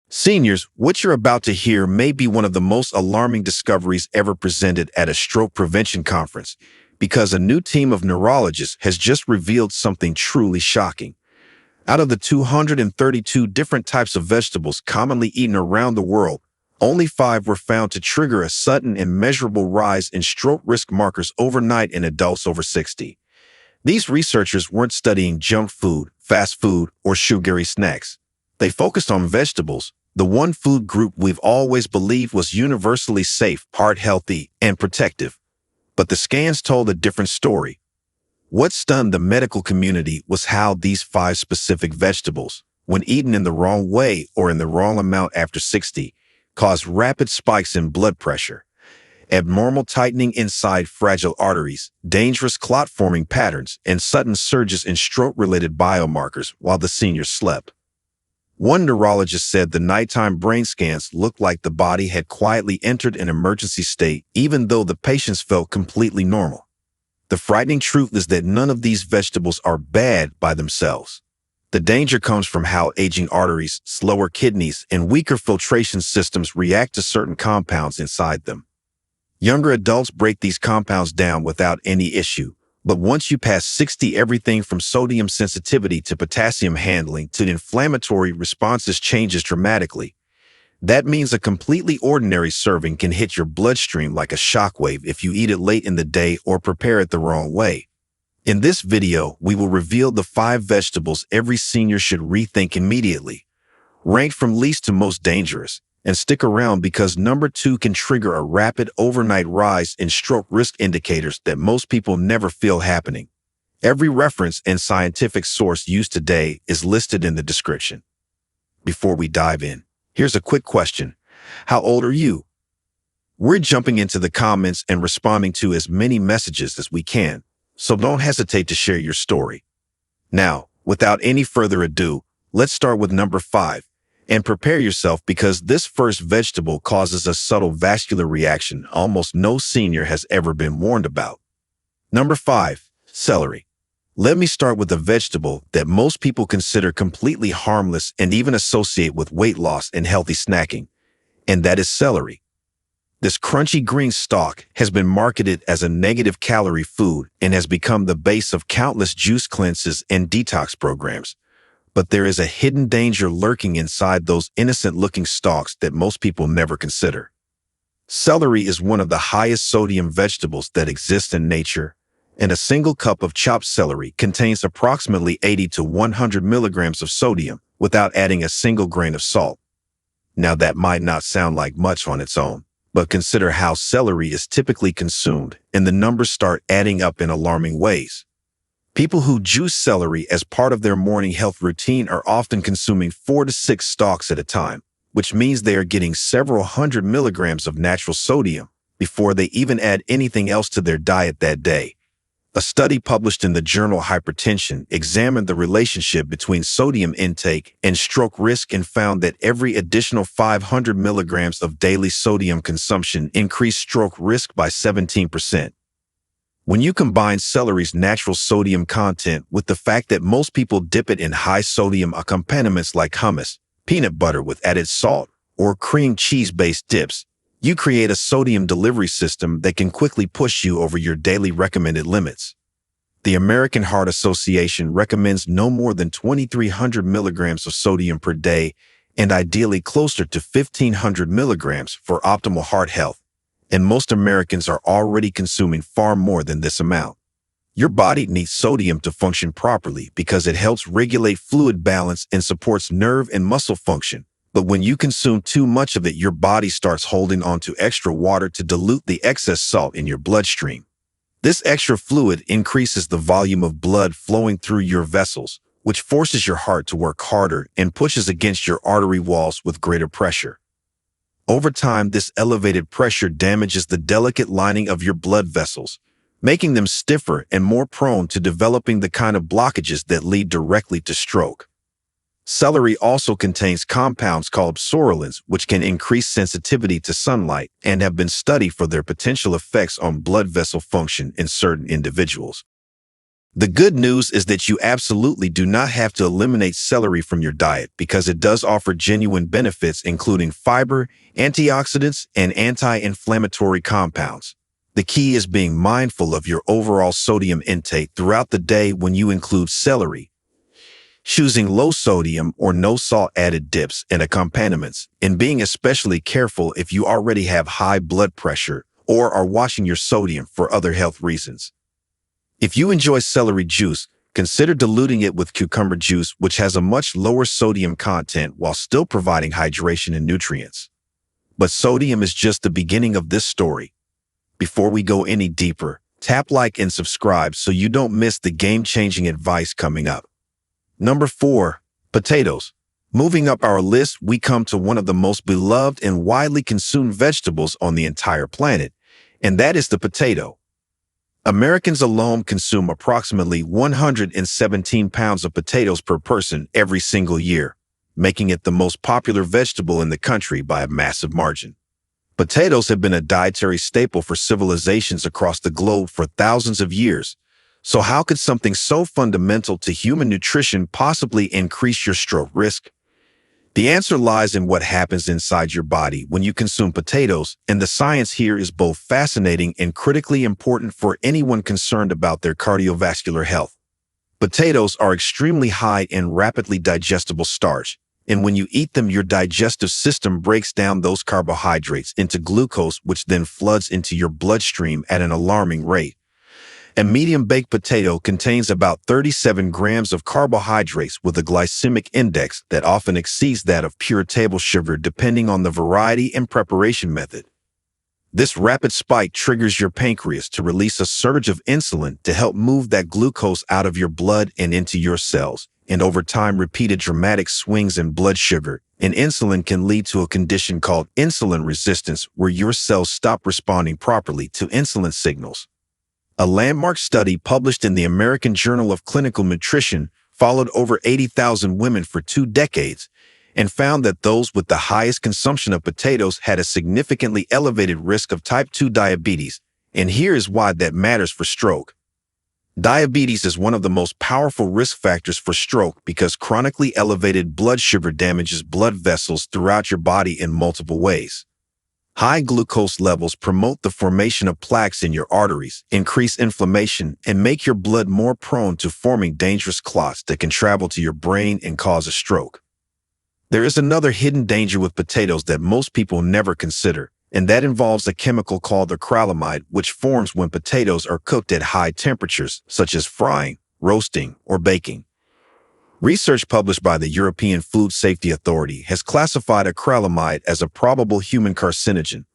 Seniors, what you're about to hear may be one of the most alarming discoveries ever presented at a stroke prevention conference, because a new team of neurologists has just revealed something truly shocking. Out of the 232 different types of vegetables commonly eaten around the world, only 5 were found to trigger a sudden and measurable rise in stroke risk markers overnight in adults over 60. These researchers weren't studying junk food, fast food, or sugary snacks. They focused on vegetables, the one food group we've always believed was universally safe, heart-healthy, and protective. But the scans told a different story. What stunned the medical community was how these 5 specific vegetables, when eaten in the wrong way or in the wrong amount after 60, caused rapid spikes in blood pressure, abnormal tightening inside fragile arteries, dangerous clot-forming patterns, and sudden surges in stroke-related biomarkers while the seniors slept. One neurologist said the nighttime brain scans looked like the body had quietly entered an emergency state, even though the patients felt completely normal. The frightening truth is that none of these vegetables are bad by themselves. The danger comes from how aging arteries, slower kidneys, and weaker filtration systems react to certain compounds inside them. Younger adults break these compounds down without any issue, but once you pass 60, everything from sodium sensitivity to potassium handling to inflammatory responses changes dramatically. That means a completely ordinary serving can hit your bloodstream like a shockwave if you eat it late in the day or prepare it the wrong way. In this video, we will reveal the 5 vegetables every senior should rethink immediately, ranked from least to most dangerous. And stick around because number 2 can trigger a rapid overnight rise in stroke risk indicators that most people never feel happening. Every reference and scientific source used today is listed in the description. Before we dive in, here's a quick question. How old are you? We're jumping into the comments and responding to as many messages as we can, so don't hesitate to share your story. Now, without any further ado, let's start with number 5. And prepare yourself because this first vegetable causes a subtle vascular reaction almost no senior has ever been warned about. Number 5, celery. Let me start with a vegetable that most people consider completely harmless and even associate with weight loss and healthy snacking, and that is celery. This crunchy green stalk has been marketed as a negative calorie food and has become the base of countless juice cleanses and detox programs. But there is a hidden danger lurking inside those innocent-looking stalks that most people never consider. Celery is one of the highest sodium vegetables that exist in nature, and a single cup of chopped celery contains approximately 80 to 100 milligrams of sodium without adding a single grain of salt. Now that might not sound like much on its own, but consider how celery is typically consumed, and the numbers start adding up in alarming ways. People who juice celery as part of their morning health routine are often consuming 4 to 6 stalks at a time, which means they are getting several hundred milligrams of natural sodium before they even add anything else to their diet that day. A study published in the journal Hypertension examined the relationship between sodium intake and stroke risk and found that every additional 500 milligrams of daily sodium consumption increased stroke risk by 17%. When you combine celery's natural sodium content with the fact that most people dip it in high-sodium accompaniments like hummus, peanut butter with added salt, or cream cheese-based dips, you create a sodium delivery system that can quickly push you over your daily recommended limits. The American Heart Association recommends no more than 2,300 milligrams of sodium per day and ideally closer to 1,500 milligrams for optimal heart health. And most Americans are already consuming far more than this amount. Your body needs sodium to function properly because it helps regulate fluid balance and supports nerve and muscle function. But when you consume too much of it, your body starts holding on to extra water to dilute the excess salt in your bloodstream. This extra fluid increases the volume of blood flowing through your vessels, which forces your heart to work harder and pushes against your artery walls with greater pressure. Over time, this elevated pressure damages the delicate lining of your blood vessels, making them stiffer and more prone to developing the kind of blockages that lead directly to stroke. Celery also contains compounds called psoralins, which can increase sensitivity to sunlight and have been studied for their potential effects on blood vessel function in certain individuals. The good news is that you absolutely do not have to eliminate celery from your diet because it does offer genuine benefits including fiber, antioxidants, and anti-inflammatory compounds. The key is being mindful of your overall sodium intake throughout the day when you include celery, choosing low sodium or no salt added dips and accompaniments, and being especially careful if you already have high blood pressure or are watching your sodium for other health reasons. If you enjoy celery juice, consider diluting it with cucumber juice, which has a much lower sodium content while still providing hydration and nutrients. But sodium is just the beginning of this story. Before we go any deeper, tap like and subscribe so you don't miss the game-changing advice coming up. Number 4, potatoes. Moving up our list, we come to one of the most beloved and widely consumed vegetables on the entire planet, and that is the potato. Americans alone consume approximately 117 pounds of potatoes per person every single year, making it the most popular vegetable in the country by a massive margin. Potatoes have been a dietary staple for civilizations across the globe for thousands of years. So how could something so fundamental to human nutrition possibly increase your stroke risk? The answer lies in what happens inside your body when you consume potatoes, and the science here is both fascinating and critically important for anyone concerned about their cardiovascular health. Potatoes are extremely high in rapidly digestible starch, and when you eat them, your digestive system breaks down those carbohydrates into glucose, which then floods into your bloodstream at an alarming rate. A medium baked potato contains about 37 grams of carbohydrates with a glycemic index that often exceeds that of pure table sugar depending on the variety and preparation method. This rapid spike triggers your pancreas to release a surge of insulin to help move that glucose out of your blood and into your cells, and over time repeated dramatic swings in blood sugar and insulin can lead to a condition called insulin resistance where your cells stop responding properly to insulin signals. A landmark study published in the American Journal of Clinical Nutrition followed over 80,000 women for 2 decades and found that those with the highest consumption of potatoes had a significantly elevated risk of type 2 diabetes, and here is why that matters for stroke. Diabetes is one of the most powerful risk factors for stroke because chronically elevated blood sugar damages blood vessels throughout your body in multiple ways. High glucose levels promote the formation of plaques in your arteries, increase inflammation, and make your blood more prone to forming dangerous clots that can travel to your brain and cause a stroke. There is another hidden danger with potatoes that most people never consider, and that involves a chemical called acrylamide, which forms when potatoes are cooked at high temperatures, such as frying, roasting, or baking. Research published by the European Food Safety Authority has classified acrylamide as a probable human carcinogen,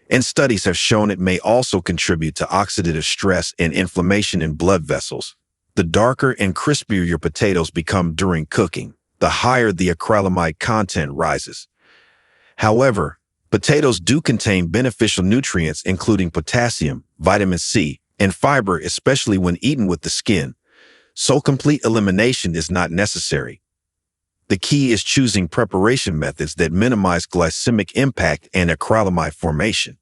and studies have shown it may also contribute to oxidative stress and inflammation in blood vessels. The darker and crispier your potatoes become during cooking, the higher the acrylamide content rises. However, potatoes do contain beneficial nutrients including potassium, vitamin C, and fiber, especially when eaten with the skin. So complete elimination is not necessary. The key is choosing preparation methods that minimize glycemic impact and acrylamide formation.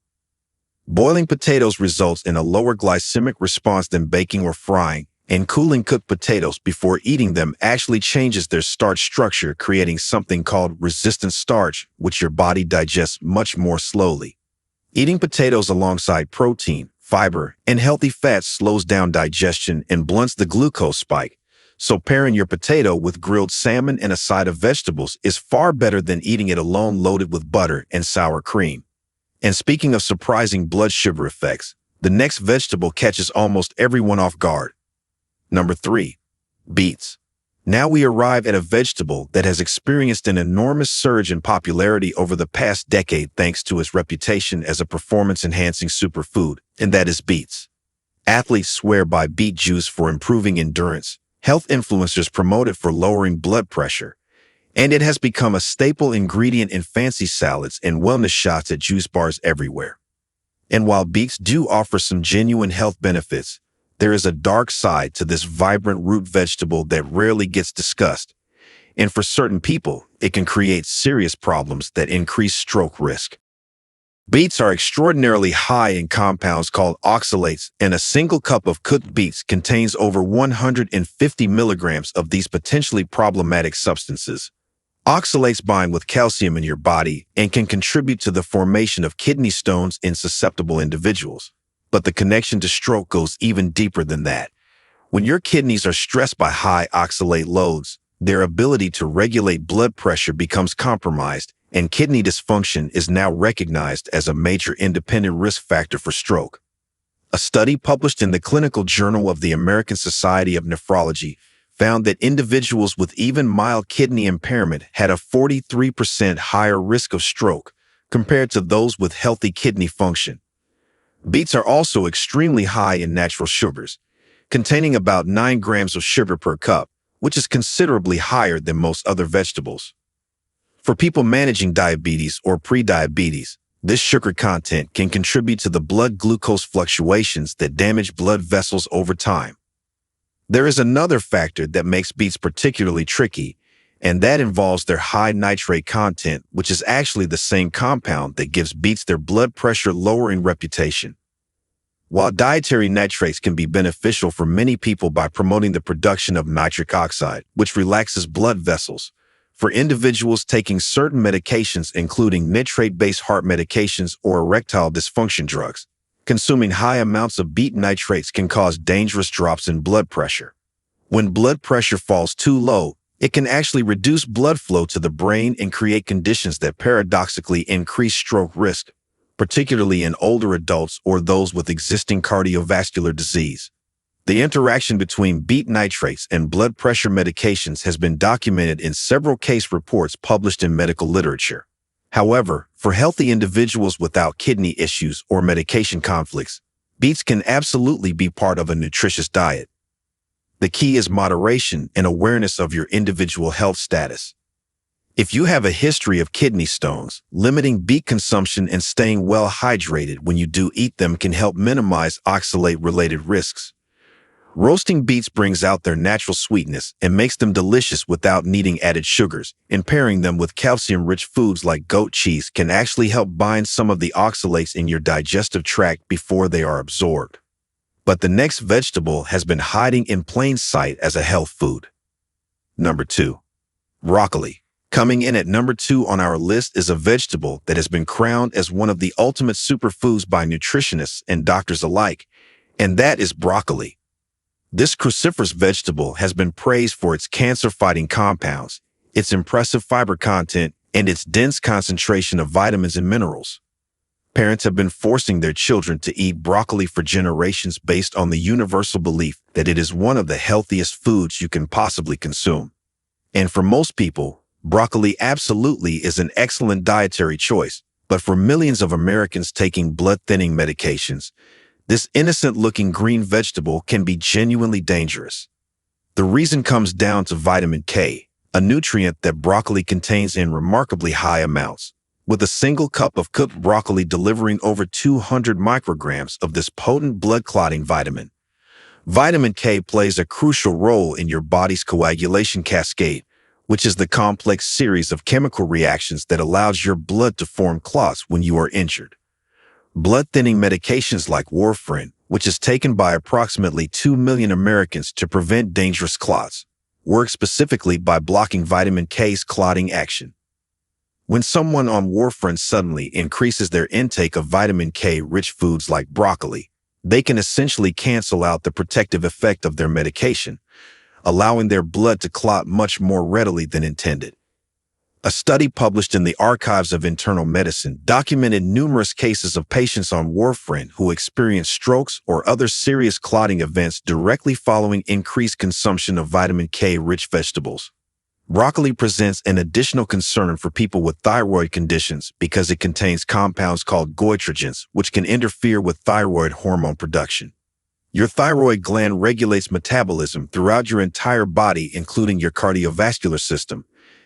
Boiling potatoes results in a lower glycemic response than baking or frying, and cooling cooked potatoes before eating them actually changes their starch structure, creating something called resistant starch, which your body digests much more slowly. Eating potatoes alongside protein, fiber, and healthy fats slows down digestion and blunts the glucose spike, so pairing your potato with grilled salmon and a side of vegetables is far better than eating it alone loaded with butter and sour cream. And speaking of surprising blood sugar effects, the next vegetable catches almost everyone off guard. Number 3, beets. Now we arrive at a vegetable that has experienced an enormous surge in popularity over the past decade thanks to its reputation as a performance-enhancing superfood, and that is beets. Athletes swear by beet juice for improving endurance, health influencers promote it for lowering blood pressure, and it has become a staple ingredient in fancy salads and wellness shots at juice bars everywhere. And while beets do offer some genuine health benefits, there is a dark side to this vibrant root vegetable that rarely gets discussed, and for certain people, it can create serious problems that increase stroke risk. Beets are extraordinarily high in compounds called oxalates, and a single cup of cooked beets contains over 150 milligrams of these potentially problematic substances. Oxalates bind with calcium in your body and can contribute to the formation of kidney stones in susceptible individuals. But the connection to stroke goes even deeper than that. When your kidneys are stressed by high oxalate loads, their ability to regulate blood pressure becomes compromised, and kidney dysfunction is now recognized as a major independent risk factor for stroke. A study published in the Clinical Journal of the American Society of Nephrology found that individuals with even mild kidney impairment had a 43% higher risk of stroke compared to those with healthy kidney function. Beets are also extremely high in natural sugars, containing about 9 grams of sugar per cup, which is considerably higher than most other vegetables. For people managing diabetes or prediabetes, this sugar content can contribute to the blood glucose fluctuations that damage blood vessels over time. There is another factor that makes beets particularly tricky, and that involves their high nitrate content, which is actually the same compound that gives beets their blood pressure lowering reputation. While dietary nitrates can be beneficial for many people by promoting the production of nitric oxide, which relaxes blood vessels, for individuals taking certain medications, including nitrate-based heart medications or erectile dysfunction drugs, consuming high amounts of beet nitrates can cause dangerous drops in blood pressure. When blood pressure falls too low, it can actually reduce blood flow to the brain and create conditions that paradoxically increase stroke risk, particularly in older adults or those with existing cardiovascular disease. The interaction between beet nitrates and blood pressure medications has been documented in several case reports published in medical literature. However, for healthy individuals without kidney issues or medication conflicts, beets can absolutely be part of a nutritious diet. The key is moderation and awareness of your individual health status. If you have a history of kidney stones, limiting beet consumption and staying well hydrated when you do eat them can help minimize oxalate-related risks. Roasting beets brings out their natural sweetness and makes them delicious without needing added sugars, and pairing them with calcium-rich foods like goat cheese can actually help bind some of the oxalates in your digestive tract before they are absorbed. But the next vegetable has been hiding in plain sight as a health food. Number 2. Broccoli. Coming in at number 2 on our list is a vegetable that has been crowned as one of the ultimate superfoods by nutritionists and doctors alike, and that is broccoli. This cruciferous vegetable has been praised for its cancer-fighting compounds, its impressive fiber content, and its dense concentration of vitamins and minerals. Parents have been forcing their children to eat broccoli for generations based on the universal belief that it is one of the healthiest foods you can possibly consume. And for most people, broccoli absolutely is an excellent dietary choice, but for millions of Americans taking blood-thinning medications, this innocent-looking green vegetable can be genuinely dangerous. The reason comes down to vitamin K, a nutrient that broccoli contains in remarkably high amounts, with a single cup of cooked broccoli delivering over 200 micrograms of this potent blood-clotting vitamin. Vitamin K plays a crucial role in your body's coagulation cascade, which is the complex series of chemical reactions that allows your blood to form clots when you are injured. Blood-thinning medications like warfarin, which is taken by approximately 2 million Americans to prevent dangerous clots, work specifically by blocking vitamin K's clotting action. When someone on warfarin suddenly increases their intake of vitamin K-rich foods like broccoli, they can essentially cancel out the protective effect of their medication, allowing their blood to clot much more readily than intended. A study published in the Archives of Internal Medicine documented numerous cases of patients on warfarin who experienced strokes or other serious clotting events directly following increased consumption of vitamin K-rich vegetables. Broccoli presents an additional concern for people with thyroid conditions because it contains compounds called goitrogens, which can interfere with thyroid hormone production. Your thyroid gland regulates metabolism throughout your entire body, including your cardiovascular system.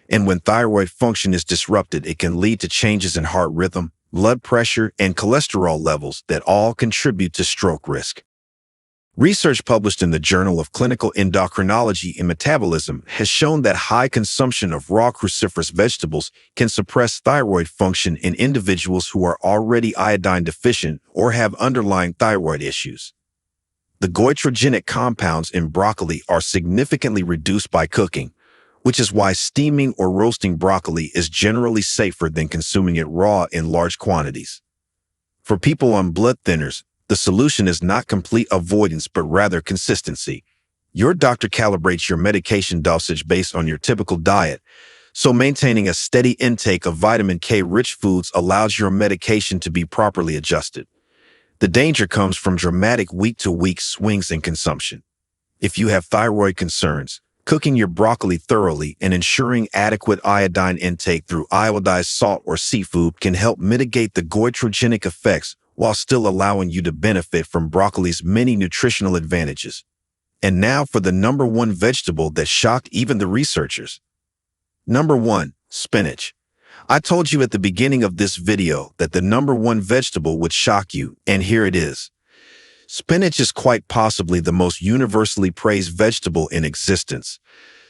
And when thyroid function is disrupted, it can lead to changes in heart rhythm, blood pressure, and cholesterol levels that all contribute to stroke risk. Research published in the Journal of Clinical Endocrinology and Metabolism has shown that high consumption of raw cruciferous vegetables can suppress thyroid function in individuals who are already iodine deficient or have underlying thyroid issues. The goitrogenic compounds in broccoli are significantly reduced by cooking, which is why steaming or roasting broccoli is generally safer than consuming it raw in large quantities. For people on blood thinners, the solution is not complete avoidance but rather consistency. Your doctor calibrates your medication dosage based on your typical diet, so maintaining a steady intake of vitamin K-rich foods allows your medication to be properly adjusted. The danger comes from dramatic week-to-week swings in consumption. If you have thyroid concerns, cooking your broccoli thoroughly and ensuring adequate iodine intake through iodized salt or seafood can help mitigate the goitrogenic effects while still allowing you to benefit from broccoli's many nutritional advantages. And now for the number one vegetable that shocked even the researchers. Number 1. Spinach. I told you at the beginning of this video that the number one vegetable would shock you, and here it is. Spinach is quite possibly the most universally praised vegetable in existence,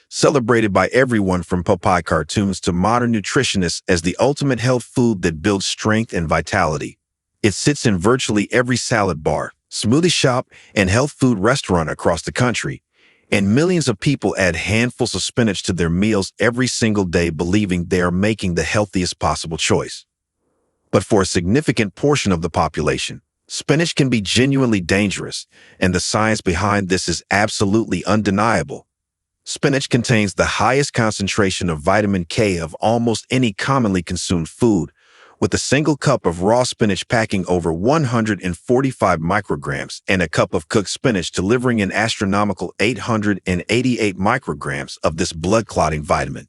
celebrated by everyone from Popeye cartoons to modern nutritionists as the ultimate health food that builds strength and vitality. It sits in virtually every salad bar, smoothie shop, and health food restaurant across the country, and millions of people add handfuls of spinach to their meals every single day believing they are making the healthiest possible choice. But for a significant portion of the population, spinach can be genuinely dangerous, and the science behind this is absolutely undeniable. Spinach contains the highest concentration of vitamin K of almost any commonly consumed food, with a single cup of raw spinach packing over 145 micrograms and a cup of cooked spinach delivering an astronomical 888 micrograms of this blood-clotting vitamin.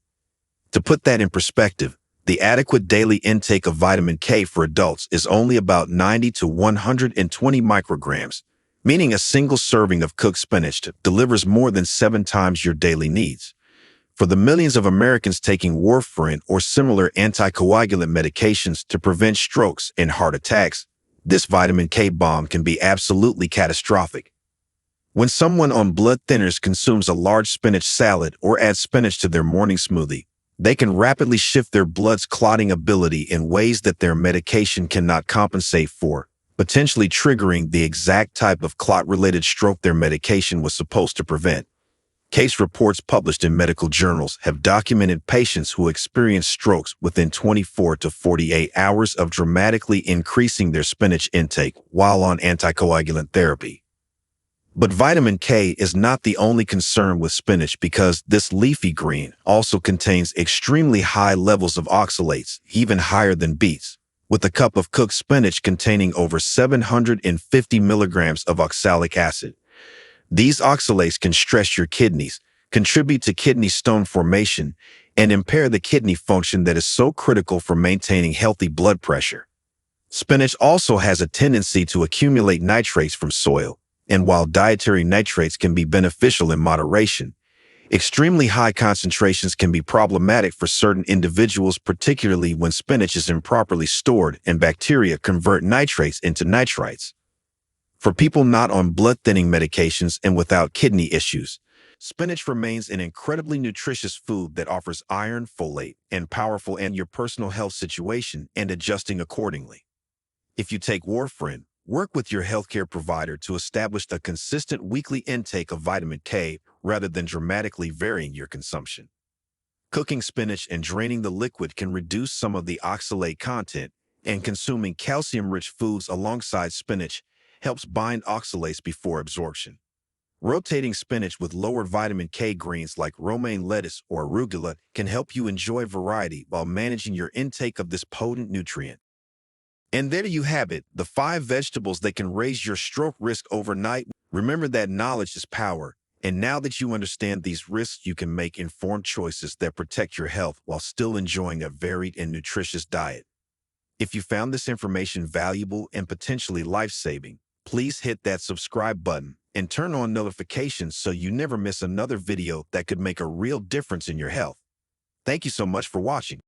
To put that in perspective, the adequate daily intake of vitamin K for adults is only about 90 to 120 micrograms, meaning a single serving of cooked spinach delivers more than 7 times your daily needs. For the millions of Americans taking warfarin or similar anticoagulant medications to prevent strokes and heart attacks, this vitamin K bomb can be absolutely catastrophic. When someone on blood thinners consumes a large spinach salad or adds spinach to their morning smoothie, they can rapidly shift their blood's clotting ability in ways that their medication cannot compensate for, potentially triggering the exact type of clot-related stroke their medication was supposed to prevent. Case reports published in medical journals have documented patients who experience strokes within 24 to 48 hours of dramatically increasing their spinach intake while on anticoagulant therapy. But vitamin K is not the only concern with spinach because this leafy green also contains extremely high levels of oxalates, even higher than beets, with a cup of cooked spinach containing over 750 milligrams of oxalic acid. These oxalates can stress your kidneys, contribute to kidney stone formation, and impair the kidney function that is so critical for maintaining healthy blood pressure. Spinach also has a tendency to accumulate nitrates from soil, and while dietary nitrates can be beneficial in moderation, extremely high concentrations can be problematic for certain individuals, particularly when spinach is improperly stored and bacteria convert nitrates into nitrites. For people not on blood-thinning medications and without kidney issues, spinach remains an incredibly nutritious food that offers iron, folate, and powerful in your personal health situation and adjusting accordingly. If you take warfarin, work with your healthcare provider to establish a consistent weekly intake of vitamin K rather than dramatically varying your consumption. Cooking spinach and draining the liquid can reduce some of the oxalate content, and consuming calcium-rich foods alongside spinach helps bind oxalates before absorption. Rotating spinach with lower vitamin K greens like romaine lettuce or arugula can help you enjoy variety while managing your intake of this potent nutrient. And there you have it, the 5 vegetables that can raise your stroke risk overnight. Remember that knowledge is power, and now that you understand these risks, you can make informed choices that protect your health while still enjoying a varied and nutritious diet. If you found this information valuable and potentially life-saving, please hit that subscribe button and turn on notifications so you never miss another video that could make a real difference in your health. Thank you so much for watching.